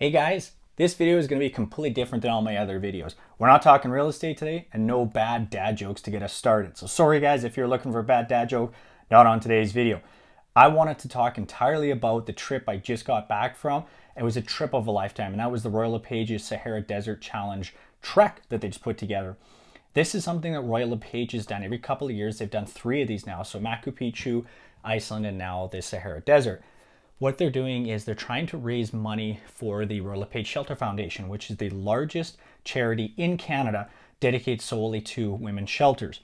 Hey guys, this video is going to be completely different than all my other videos. We're not talking real estate today and no bad dad jokes to get us started. So sorry guys if you're looking for a bad dad joke, not on today's video. I wanted to talk entirely about the trip I just got back from. It was a trip of a lifetime, and that was the Royal LePage's Sahara Desert Challenge trek that they just put together. This is something that Royal LePage has done every couple of years. They've done 3 of these now. So Machu Picchu, Iceland, and now the Sahara Desert. What they're doing is they're trying to raise money for the Royal LePage Shelter Foundation, which is the largest charity in Canada dedicated solely to women's shelters.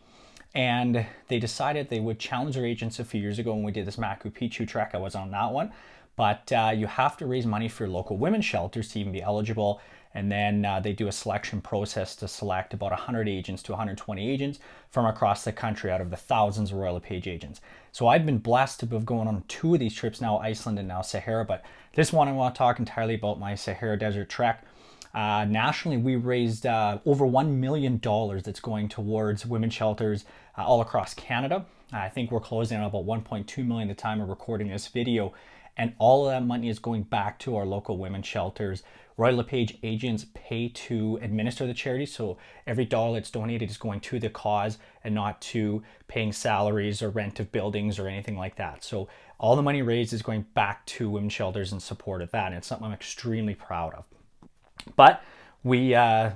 And they decided they would challenge their agents a few years ago when we did this Machu Picchu trek. I was on that one. But you have to raise money for your local women's shelters to even be eligible. And then they do a selection process to select about 100 agents to 120 agents from across the country out of the thousands of Royal LePage agents. So I've been blessed to have gone on 2 of these trips now, Iceland and now Sahara. But this one I want to talk entirely about my Sahara Desert Trek. Nationally, we raised over $1 million that's going towards women's shelters all across Canada. I think we're closing on about 1.2 million at the time of recording this video. And all of that money is going back to our local women's shelters. Royal LePage agents pay to administer the charity, so every dollar that's donated is going to the cause and not to paying salaries or rent of buildings or anything like that. So all the money raised is going back to women's shelters in support of that, and it's something I'm extremely proud of. But we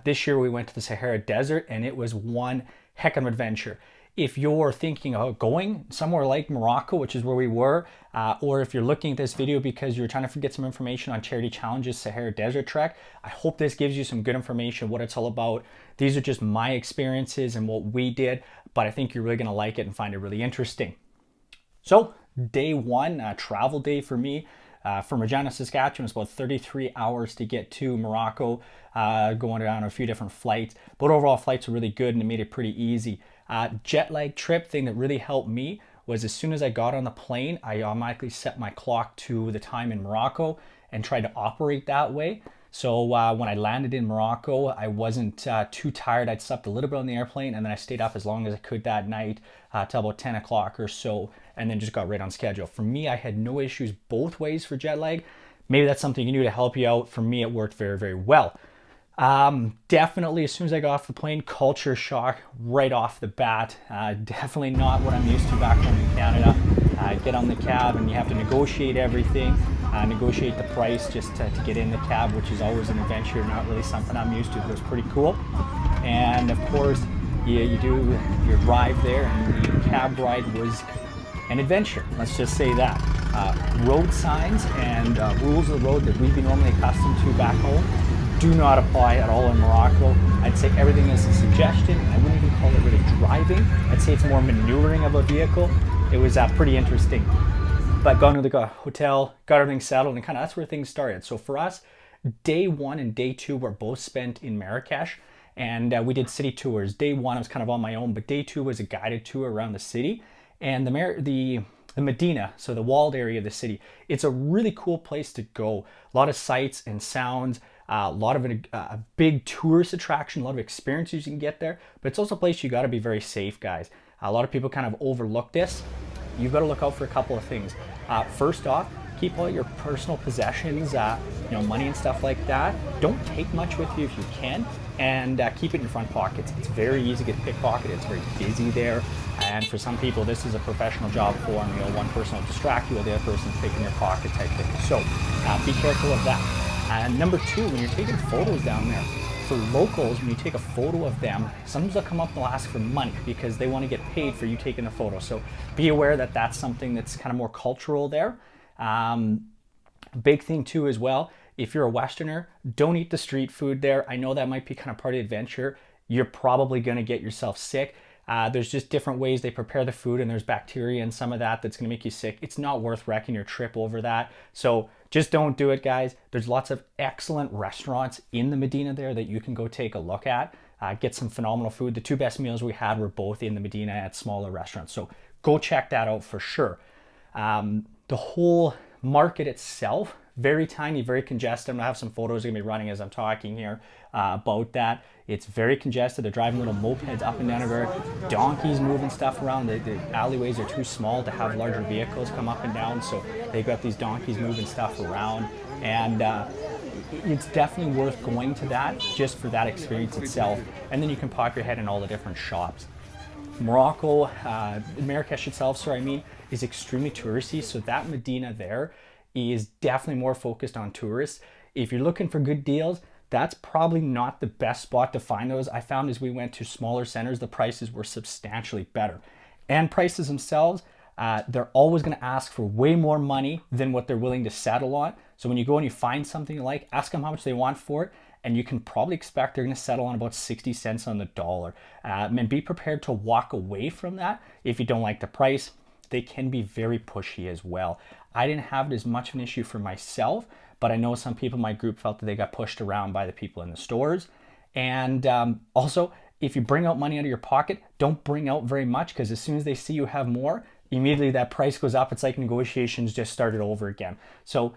this year we went to the Sahara Desert, and it was one heck of an adventure. If you're thinking of going somewhere like Morocco, which is where we were, or if you're looking at this video because you're trying to get some information on Charity Challenge's Sahara Desert Trek, I hope this gives you some good information, what it's all about. These are just my experiences and what we did, but I think you're really going to like it and find it really interesting. So day 1, travel day for me. From Regina, Saskatchewan, it's about 33 hours to get to Morocco, going down a few different flights. But overall, flights were really good and it made it pretty easy. Jet lag trip thing that really helped me was as soon as I got on the plane, I automatically set my clock to the time in Morocco and tried to operate that way. So when I landed in Morocco, I wasn't too tired. I'd slept a little bit on the airplane, and then I stayed up as long as I could that night till about 10 o'clock or so, and then just got right on schedule. For me, I had no issues both ways for jet lag. Maybe that's something you can do to help you out. For me, it worked very, very well. Definitely, as soon as I got off the plane, culture shock right off the bat. Definitely not what I'm used to back home in Canada. Get on the cab and you have to negotiate everything, negotiate the price just to get in the cab, which is always an adventure, not really something I'm used to, but it was pretty cool. And of course, you do your drive there, and the cab ride was an adventure, let's just say that. Road signs and rules of the road that we've been normally accustomed to back home do not apply at all in Morocco. I'd say everything is a suggestion. I wouldn't even call it really driving. I'd say it's more maneuvering of a vehicle. It was pretty interesting. But got into the hotel, got everything settled, and kind of that's where things started. So for us, day 1 and day 2 were both spent in Marrakech, and we did city tours. Day 1 I was kind of on my own, but day 2 was a guided tour around the city. And the Medina, so the walled area of the city, it's a really cool place to go. A lot of sights and sounds, a lot of a big tourist attraction, a lot of experiences you can get there, but it's also a place you got to be very safe, guys. A lot of people kind of overlook this. You've got to look out for a couple of things. First off, keep all your personal possessions, money and stuff like that. Don't take much with you if you can, and keep it in your front pockets. It's very easy to get pickpocketed. It's very busy there, and for some people, this is a professional job for them. One person will distract you while the other person's picking your pocket type thing. So be careful of that. And number 2, when you're taking photos down there, for locals, when you take a photo of them, sometimes they'll come up and they'll ask for money because they want to get paid for you taking the photo. So be aware that that's something that's kind of more cultural there. Big thing too as well, if you're a Westerner, don't eat the street food there. I know that might be kind of part of the adventure. You're probably going to get yourself sick. There's just different ways they prepare the food, and there's bacteria and some of that that's going to make you sick. It's not worth wrecking your trip over that. So just don't do it, guys. There's lots of excellent restaurants in the Medina there that you can go take a look at. Get some phenomenal food. The 2 best meals we had were both in the Medina at smaller restaurants. So go check that out for sure. The whole market itself, very tiny, very congested. I'm gonna have some photos gonna be running as I'm talking here about that. It's very congested. They're driving little mopeds up and down everywhere. Donkeys moving stuff around. The alleyways are too small to have larger vehicles come up and down, so they've got these donkeys moving stuff around. And it's definitely worth going to that just for that experience itself. And then you can pop your head in all the different shops. Morocco, Marrakech itself, is extremely touristy. So that Medina there is definitely more focused on tourists. If you're looking for good deals, that's probably not the best spot to find those. I found as we went to smaller centers, the prices were substantially better. And prices themselves, they're always going to ask for way more money than what they're willing to settle on. So when you go and you find something you like, ask them how much they want for it, and you can probably expect they're going to settle on about 60 cents on the dollar. And be prepared to walk away from that if you don't like the price. They can be very pushy as well. I didn't have it as much of an issue for myself, but I know some people in my group felt that they got pushed around by the people in the stores. And also, if you bring out money out of your pocket, don't bring out very much, because as soon as they see you have more, immediately that price goes up. It's like negotiations just started over again. So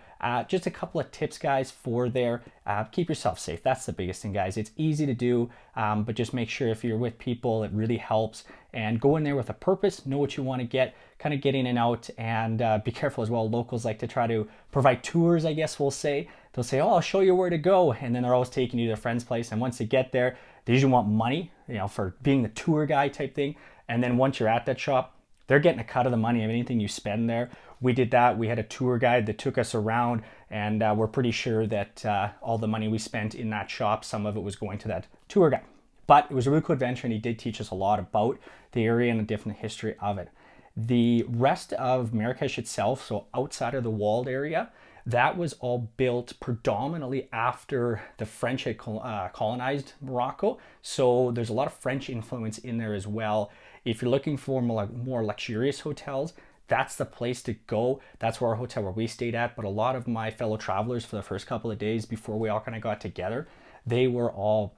just a couple of tips, guys, for there. Keep yourself safe. That's the biggest thing, guys. It's easy to do, but just make sure if you're with people, it really helps. And go in there with a purpose, know what you want to get, kind of get in and out, and be careful as well. Locals like to try to provide tours, I guess we'll say. They'll say, oh, I'll show you where to go. And then they're always taking you to their friend's place. And once they get there, they usually want money, for being the tour guy type thing. And then once you're at that shop, they're getting a cut of the money of anything you spend there. We did that. We had a tour guide that took us around, and we're pretty sure that all the money we spent in that shop, some of it was going to that tour guide. But it was a really cool adventure, and he did teach us a lot about the area and the different history of it. The rest of Marrakech itself, so outside of the walled area, that was all built predominantly after the French had colonized Morocco. So there's a lot of French influence in there as well. If you're looking for more luxurious hotels, that's the place to go. That's where our hotel where we stayed at. But a lot of my fellow travelers for the first couple of days before we all kind of got together, they were all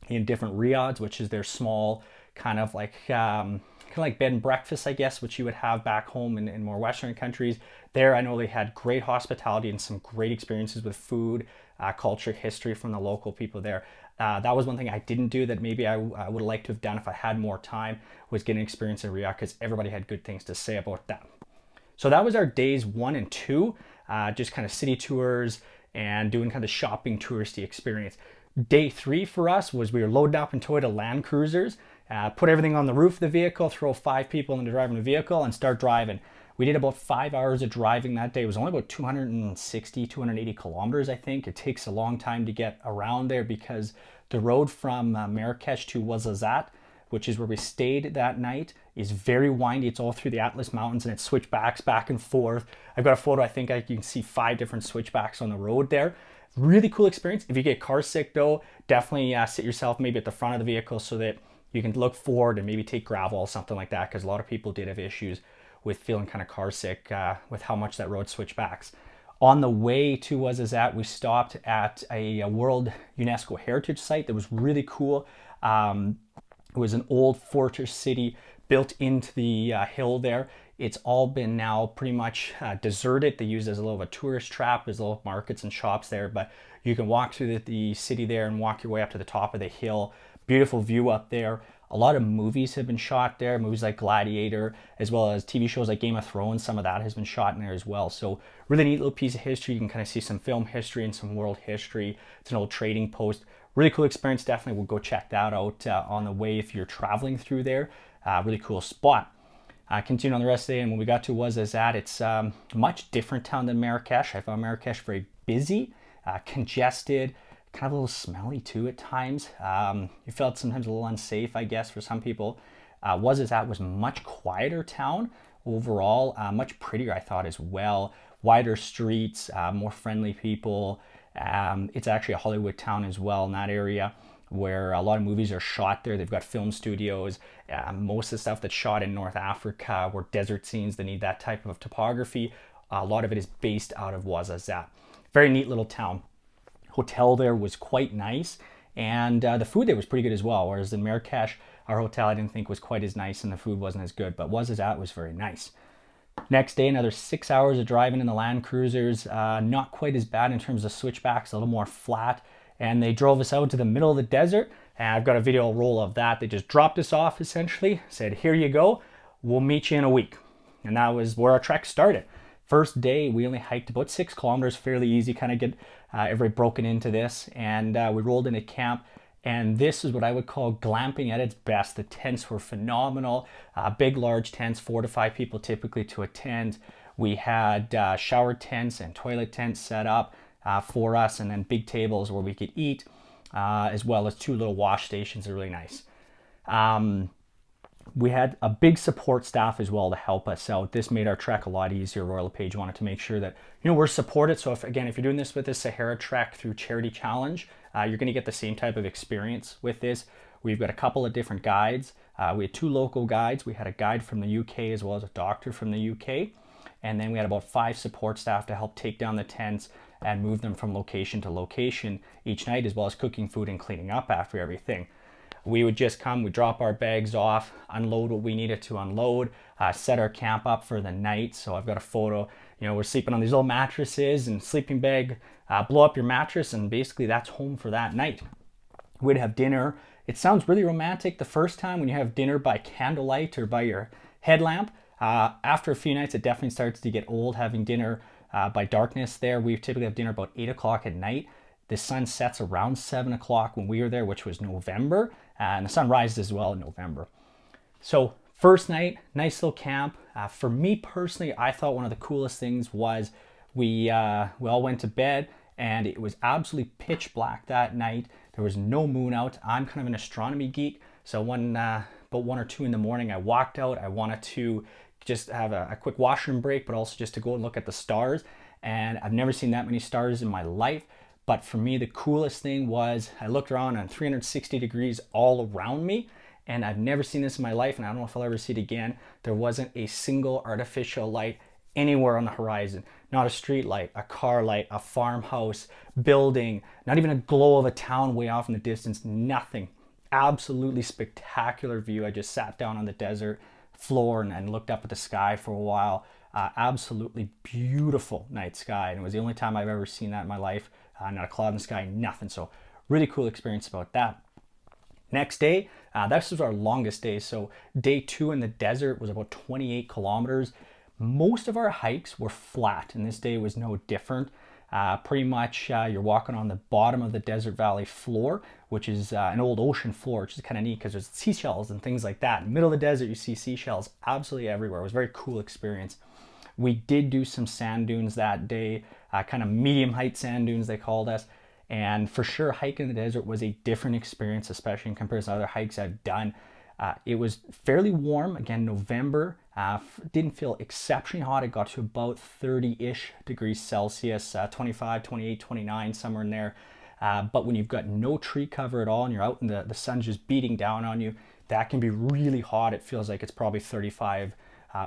in different riads, which is their small kind of like bed and breakfast, I guess, which you would have back home in more Western countries. There, I know they had great hospitality and some great experiences with food, culture, history from the local people there. That was one thing I didn't do that maybe I would have liked to have done if I had more time, was getting experience in Riyadh, because everybody had good things to say about that. So that was our days 1 and 2, just kind of city tours and doing kind of shopping touristy experience. Day 3 for us was we were loading up in Toyota Land Cruisers, put everything on the roof of the vehicle, throw 5 people into driving the vehicle, and start driving. We did about 5 hours of driving that day. It was only about 260, 280 kilometers, I think. It takes a long time to get around there because the road from Marrakech to Ouarzazate, which is where we stayed that night, is very windy. It's all through the Atlas Mountains, and it switchbacks back and forth. I've got a photo. I think you can see 5 different switchbacks on the road there. Really cool experience. If you get car sick, though, definitely sit yourself maybe at the front of the vehicle so that you can look forward and maybe take gravel or something like that, because a lot of people did have issues with feeling kind of car sick with how much that road switchbacks. On the way to Ouarzazate, we stopped at a World UNESCO Heritage Site that was really cool. It was an old fortress city built into the hill there. It's all been now pretty much deserted. They use it as a little of a tourist trap. There's little markets and shops there, but you can walk through the city there and walk your way up to the top of the hill. Beautiful view up there. A lot of movies have been shot there, movies like Gladiator, as well as TV shows like Game of Thrones. Some of that has been shot in there as well. So really neat little piece of history. You can kind of see some film history and some world history. It's an old trading post. Really cool experience. Definitely we'll go check that out on the way if you're traveling through there. Really cool spot. Continue on the rest of the day, and when we got to Ouarzazate, it's a much different town than Marrakech. I found Marrakech very busy, congested, kind of a little smelly too at times. You felt sometimes a little unsafe, I guess, for some people. Ouarzazate was a much quieter town overall, much prettier, I thought, as well. Wider streets, more friendly people. It's actually a Hollywood town as well in that area, where a lot of movies are shot there. They've got film studios. Most of the stuff that's shot in North Africa were desert scenes that need that type of topography. A lot of it is based out of Ouarzazate. Very neat little town. Hotel there was quite nice, and the food there was pretty good as well, whereas in Marrakech, our hotel I didn't think was quite as nice and the food wasn't as good, but Ouarzazate was very nice. Next day, another 6 hours of driving in the Land Cruisers. Not quite as bad in terms of switchbacks, a little more flat. And they drove us out to the middle of the desert. And I've got a video roll of that. They just dropped us off, essentially. Said, here you go. We'll meet you in a week. And that was where our trek started. First day, we only hiked about 6 kilometers, fairly easy, kind of get everybody broken into this, and we rolled into camp. And this is what I would call glamping at its best. The tents were phenomenal. Big, large tents, 4 to 5 people typically to a tent. We had shower tents and toilet tents set up for us, and then big tables where we could eat, as well as 2 little wash stations. Are really nice. We had a big support staff as well to help us out. This made our trek a lot easier. Royal LePage wanted to make sure that, you know, we're supported. So if you're doing this with the Sahara Trek through Charity Challenge, you're going to get the same type of experience with this. We've got a couple of different guides. We had 2 local guides. We had a guide from the UK as well as a doctor from the UK. And then we had about 5 support staff to help take down the tents and move them from location to location each night, as well as cooking food and cleaning up after everything. We would just come, we'd drop our bags off, unload what we needed to unload, set our camp up for the night. So I've got a photo, you know, we're sleeping on these little mattresses and sleeping bag, blow up your mattress, and basically that's home for that night. We'd have dinner. It sounds really romantic the first time when you have dinner by candlelight or by your headlamp. After a few nights, it definitely starts to get old having dinner by darkness there. We typically have dinner about 8 o'clock at night. The sun sets around 7 o'clock when we were there, which was November, and the sun rises as well in November. So first night, nice little camp. For me personally, I thought one of the coolest things was we all went to bed, and it was absolutely pitch black that night. There was no moon out. I'm kind of an astronomy geek, so about 1 or 2 in the morning, I walked out. I wanted to just have a quick washroom break, but also just to go and look at the stars. And I've never seen that many stars in my life. But for me, the coolest thing was I looked around on 360 degrees all around me, and I've never seen this in my life, and I don't know if I'll ever see it again. There wasn't a single artificial light anywhere on the horizon. Not a street light, a car light, a farmhouse, building, not even a glow of a town way off in the distance, nothing. Absolutely spectacular view. I just sat down on the desert floor and looked up at the sky for a while. Absolutely beautiful night sky, and it was the only time I've ever seen that in my life. Not a cloud in the sky, nothing. So really cool experience about that. Next day, this was our longest day. So day 2 in the desert was about 28 kilometers. Most of our hikes were flat, and this day was no different. Pretty much you're walking on the bottom of the desert valley floor, which is an old ocean floor, which is kind of neat because there's seashells and things like that. In the middle of the desert, you see seashells absolutely everywhere. It was a very cool experience. We did do some sand dunes that day, kind of medium height sand dunes they called us. And for sure, hiking the desert was a different experience, especially in comparison to other hikes I've done. It was fairly warm, again, November. Didn't feel exceptionally hot. It got to about 30-ish degrees Celsius, 25, 28, 29, somewhere in there. But when you've got no tree cover at all and you're out and the sun's just beating down on you, that can be really hot. It feels like it's probably 35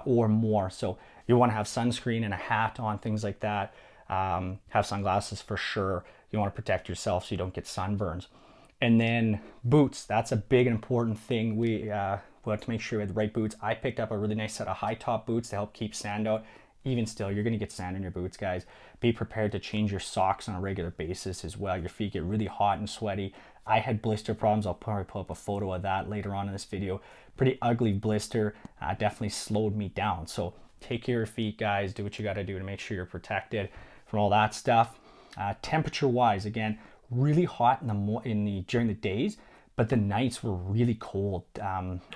or more. So you want to have sunscreen and a hat on, things like that. Have sunglasses for sure. You want to protect yourself so you don't get sunburns. And then boots, that's a big and important thing. We want to make sure we have the right boots. I picked up a really nice set of high top boots to help keep sand out. Even still, you're going to get sand in your boots, guys. Be prepared to change your socks on a regular basis as well. Your feet get really hot and sweaty. I had blister problems. I'll probably pull up a photo of that later on in this video. Pretty ugly blister. Definitely slowed me down. So take care of your feet, guys. Do what you got to do to make sure you're protected from all that stuff. Temperature wise, again, really hot during the days, but the nights were really cold.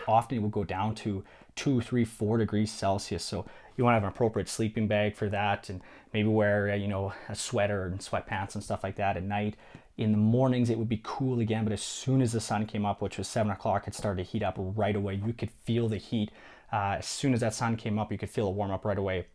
Often it would go down to 2, 3, 4 degrees Celsius. So you want to have an appropriate sleeping bag for that, and maybe wear a sweater and sweatpants and stuff like that at night. In the mornings it would be cool again, but as soon as the sun came up, which was 7 o'clock, it started to heat up right away. You could feel the heat. As soon as that sun came up, you could feel it warm up right away.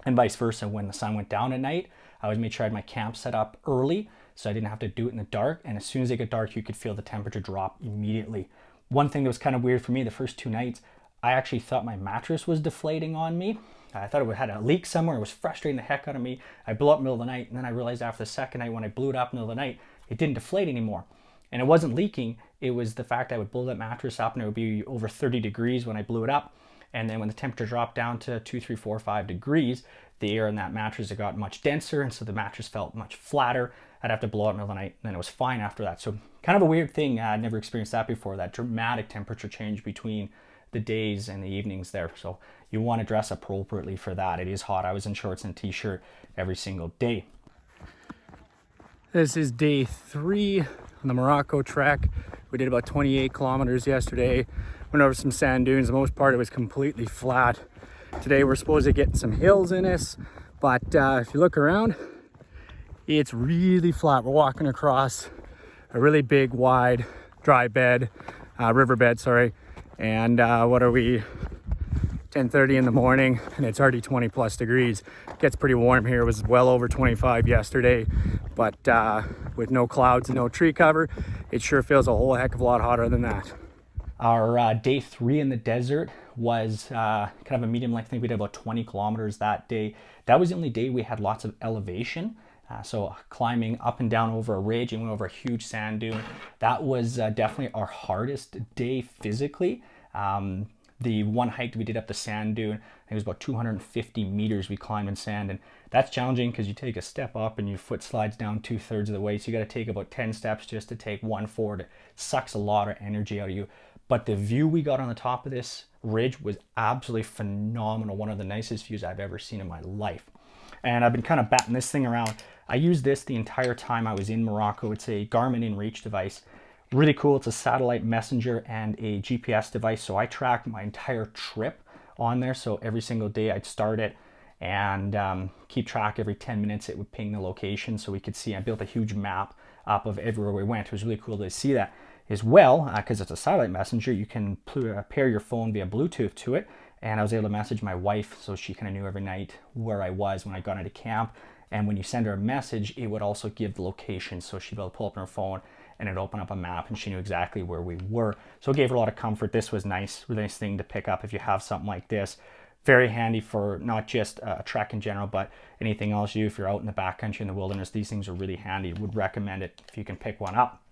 And vice versa, when the sun went down at night, I always made sure I had my camp set up early so I didn't have to do it in the dark. And as soon as it got dark, you could feel the temperature drop immediately. One thing that was kind of weird for me the first 2 nights, I actually thought my mattress was deflating on me. I thought it had a leak somewhere. It was frustrating the heck out of me. I blew up in the middle of the night, and then I realized after the second night when I blew it up in the middle of the night, it didn't deflate anymore. And it wasn't leaking. It was the fact I would blow that mattress up and it would be over 30 degrees when I blew it up. And then when the temperature dropped down to 2, 3, 4, 5 degrees, the air in that mattress had got much denser, and so the mattress felt much flatter. I'd have to blow it in the middle of the night, and then it was fine after that. So kind of a weird thing. I'd never experienced that before, that dramatic temperature change between the days and the evenings there. So you want to dress appropriately for that. It is hot. I was in shorts and t-shirt every single day. This is day 3 on the Morocco trek. We did about 28 kilometers yesterday. Went over some sand dunes. The most part it was completely flat. Today we're supposed to get some hills in us, but if you look around, it's really flat. We're walking across a really big, wide, dry bed, riverbed, sorry. And what are we? 10:30 in the morning, and it's already 20 plus degrees. It gets pretty warm here. It was well over 25 yesterday, but with no clouds and no tree cover, it sure feels a whole heck of a lot hotter than that. Our day 3 in the desert was kind of a medium length. I think we did about 20 kilometers that day. That was the only day we had lots of elevation. So climbing up and down over a ridge and went over a huge sand dune. That was definitely our hardest day physically. The one hike that we did up the sand dune, I think it was about 250 meters we climbed in sand, and that's challenging because you take a step up and your foot slides down 2/3 of the way, so you got to take about 10 steps just to take one forward. It sucks a lot of energy out of you. But the view we got on the top of this ridge was absolutely phenomenal. One of the nicest views I've ever seen in my life. And I've been kind of batting this thing around. I used this the entire time I was in Morocco. It's a Garmin InReach device. Really cool. It's a satellite messenger and a GPS device. So I tracked my entire trip on there. So every single day I'd start it and keep track. Every 10 minutes it would ping the location so we could see. I built a huge map up of everywhere we went. It was really cool to see that as well, because it's a satellite messenger. You can pair your phone via Bluetooth to it. And I was able to message my wife so she kind of knew every night where I was when I got into camp. And when you send her a message, it would also give the location. So she'd be able to pull up on her phone and it'd open up a map and she knew exactly where we were. So it gave her a lot of comfort. This was nice, really nice thing to pick up if you have something like this. Very handy for not just a trek in general, but anything else if you're out in the backcountry in the wilderness. These things are really handy. Would recommend it if you can pick one up.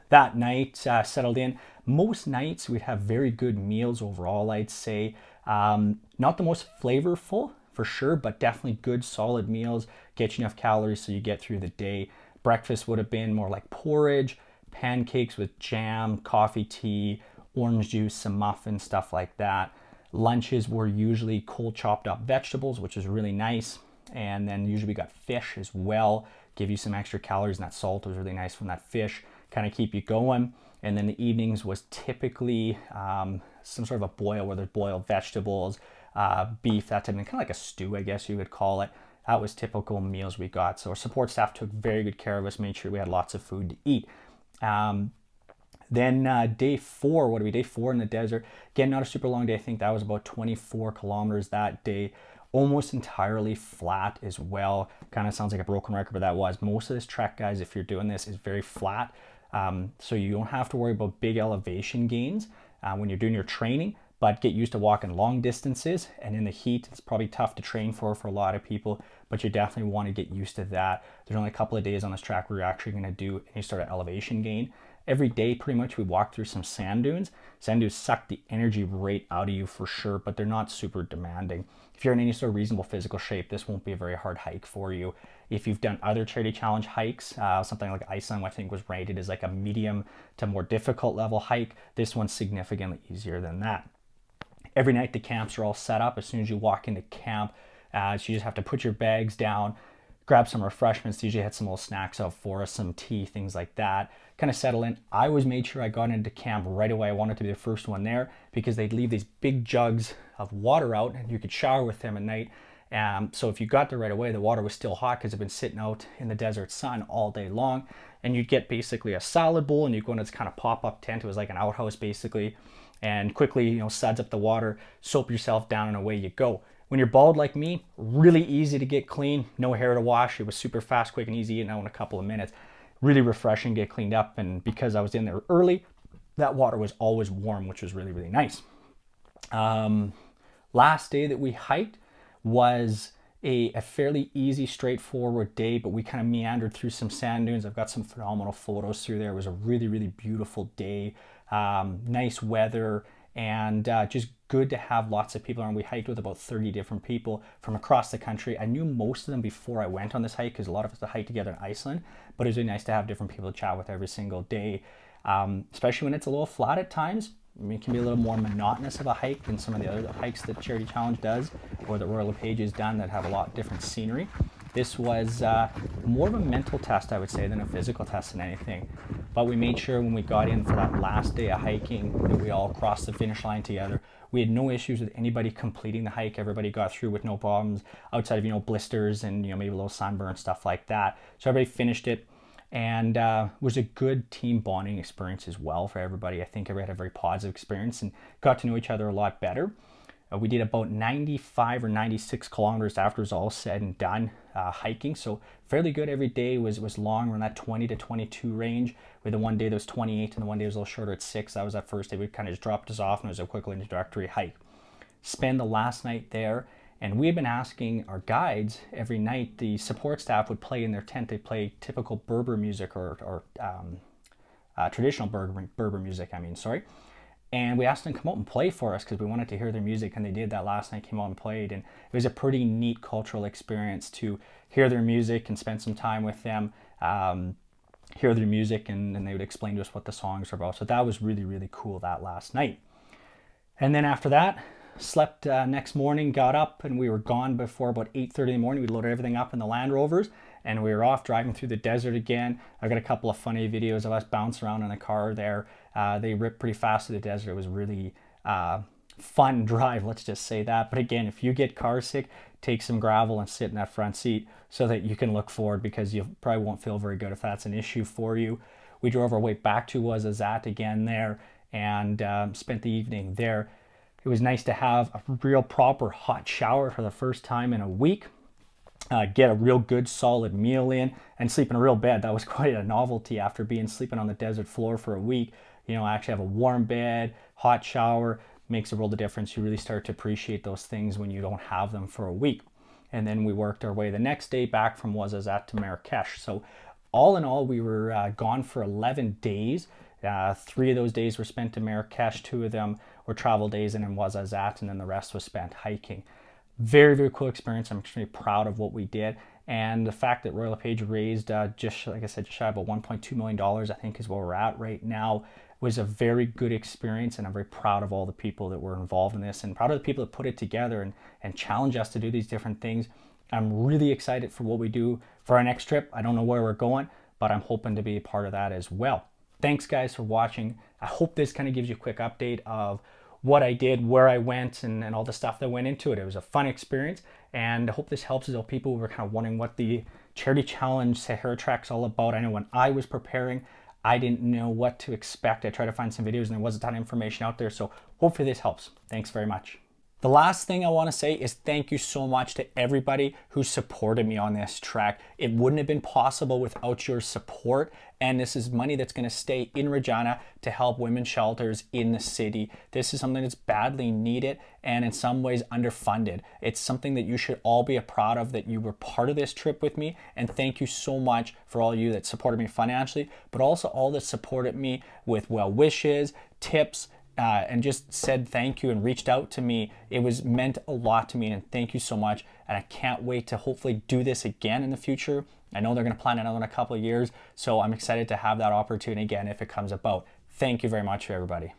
That night settled in. Most nights we'd have very good meals overall, I'd say. Not the most flavorful for sure, but definitely good solid meals. Get you enough calories so you get through the day. Breakfast would have been more like porridge, pancakes with jam, coffee, tea, orange juice, some muffins, stuff like that. Lunches were usually cold chopped up vegetables, which is really nice. And then usually we got fish as well. Give you some extra calories, and that salt was really nice from that fish. Kind of keep you going. And then the evenings was typically some sort of a boil, where there's boiled vegetables, beef, that type of thing, kind of like a stew, I guess you would call it. That was typical meals we got. So our support staff took very good care of us, made sure we had lots of food to eat. Then day 4, what are we, day 4 in the desert. Again, not a super long day. I think that was about 24 kilometers that day. Almost entirely flat as well. Kind of sounds like a broken record, but that was. Most of this trek, guys, if you're doing this, is very flat. So you don't have to worry about big elevation gains when you're doing your training, but get used to walking long distances. And in the heat, it's probably tough to train for a lot of people, but you definitely want to get used to that. There's only a couple of days on this track where you're actually going to do any sort of elevation gain. Every day, pretty much, we walk through some sand dunes. Sand dunes suck the energy right out of you for sure, but they're not super demanding. If you're in any sort of reasonable physical shape, this won't be a very hard hike for you. If you've done other charity challenge hikes, something like Iceland, I think was rated as like a medium to more difficult level hike, this one's significantly easier than that. Every night the camps are all set up. As soon as you walk into camp, so you just have to put your bags down, grab some refreshments. They usually had some little snacks out for us, some tea, things like that. Kind of settle in. I always made sure I got into camp right away. I wanted to be the first one there because they'd leave these big jugs of water out and you could shower with them at night. So if you got there right away, the water was still hot because it'd been sitting out in the desert sun all day long. And you'd get basically a salad bowl and you go into this kind of pop-up tent. It was like an outhouse basically. And quickly, suds up the water, soap yourself down, and away you go. When you're bald like me, really easy to get clean, no hair to wash. It was super fast, quick, and easy, in a couple of minutes. Really refreshing, get cleaned up, and because I was in there early, that water was always warm, which was really, really nice. Last day that we hiked was a fairly easy, straightforward day, but we kind of meandered through some sand dunes. I've got some phenomenal photos through there. It was a really, really beautiful day, nice weather, and just good to have lots of people around. We hiked with about 30 different people from across the country. I knew most of them before I went on this hike because a lot of us hiked together in Iceland, but it was really nice to have different people to chat with every single day, especially when it's a little flat at times. It can be a little more monotonous of a hike than some of the other hikes that Charity Challenge does or that Royal LePage has done that have a lot different scenery. This was more of a mental test, I would say, than a physical test than anything. But we made sure when we got in for that last day of hiking that we all crossed the finish line together. We had no issues with anybody completing the hike. Everybody got through with no problems outside of, blisters and, maybe a little sunburn, stuff like that. So everybody finished it. And it was a good team bonding experience as well for everybody. I think everybody had a very positive experience and got to know each other a lot better. We did about 95 or 96 kilometers after it was all said and done hiking. So fairly good. Every day was long, around that 20 to 22 range. With the one day that was 28 and the one day was a little shorter at 6. That was that first day. We kind of just dropped us off and it was a quick introductory hike. Spend the last night there. And we had been asking our guides every night, the support staff would play in their tent. They play typical Berber music or traditional Berber music, And we asked them to come out and play for us because we wanted to hear their music, and they did that last night, came out and played. And it was a pretty neat cultural experience to hear their music and spend some time with them, hear their music, and they would explain to us what the songs are about. So that was really, really cool that last night. And then after that, slept next morning, got up, and we were gone before about 8:30 in the morning. We loaded everything up in the Land Rovers, and we were off driving through the desert again. I got a couple of funny videos of us bouncing around in the car there. They ripped pretty fast through the desert. It was really fun drive, let's just say that. But again, if you get car sick, take some gravel and sit in that front seat so that you can look forward, because you probably won't feel very good if that's an issue for you. We drove our way back to Ouarzazate again there and spent the evening there. It was nice to have a real proper hot shower for the first time in a week, get a real good solid meal in, and sleep in a real bed. That was quite a novelty after sleeping on the desert floor for a week. I actually have a warm bed, hot shower, makes a world of difference. You really start to appreciate those things when you don't have them for a week. And then we worked our way the next day back from Ouarzazate to Marrakech. So all in all, we were gone for 11 days. 3 of those days were spent in Marrakech, 2 of them were travel days and in Ouarzazate, and then the rest was spent hiking. Very, very cool experience. I'm extremely proud of what we did. And the fact that Royal LePage raised just shy of about $1.2 million, I think is where we're at right now, was a very good experience. And I'm very proud of all the people that were involved in this, and proud of the people that put it together and challenge us to do these different things. I'm really excited for what we do for our next trip. I don't know where we're going, but I'm hoping to be a part of that as well. Thanks guys for watching. I hope this kind of gives you a quick update of what I did, where I went, and all the stuff that went into it. It was a fun experience, and I hope this helps those people who were kind of wondering what the Charity Challenge Sahara Trek's all about. I know when I was preparing, I didn't know what to expect. I tried to find some videos and there wasn't a ton of information out there, so hopefully this helps. Thanks very much. The last thing I want to say is thank you so much to everybody who supported me on this trek. It wouldn't have been possible without your support, and this is money that's going to stay in Regina to help women's shelters in the city. This is something that's badly needed and in some ways underfunded. It's something that you should all be proud of, that you were part of this trip with me, and thank you so much for all of you that supported me financially, but also all that supported me with well wishes, tips, and just said thank you and reached out to me. It was meant a lot to me, and thank you so much. And I can't wait to hopefully do this again in the future. I know they're going to plan another in a couple of years, so I'm excited to have that opportunity again if it comes about. Thank you very much, everybody.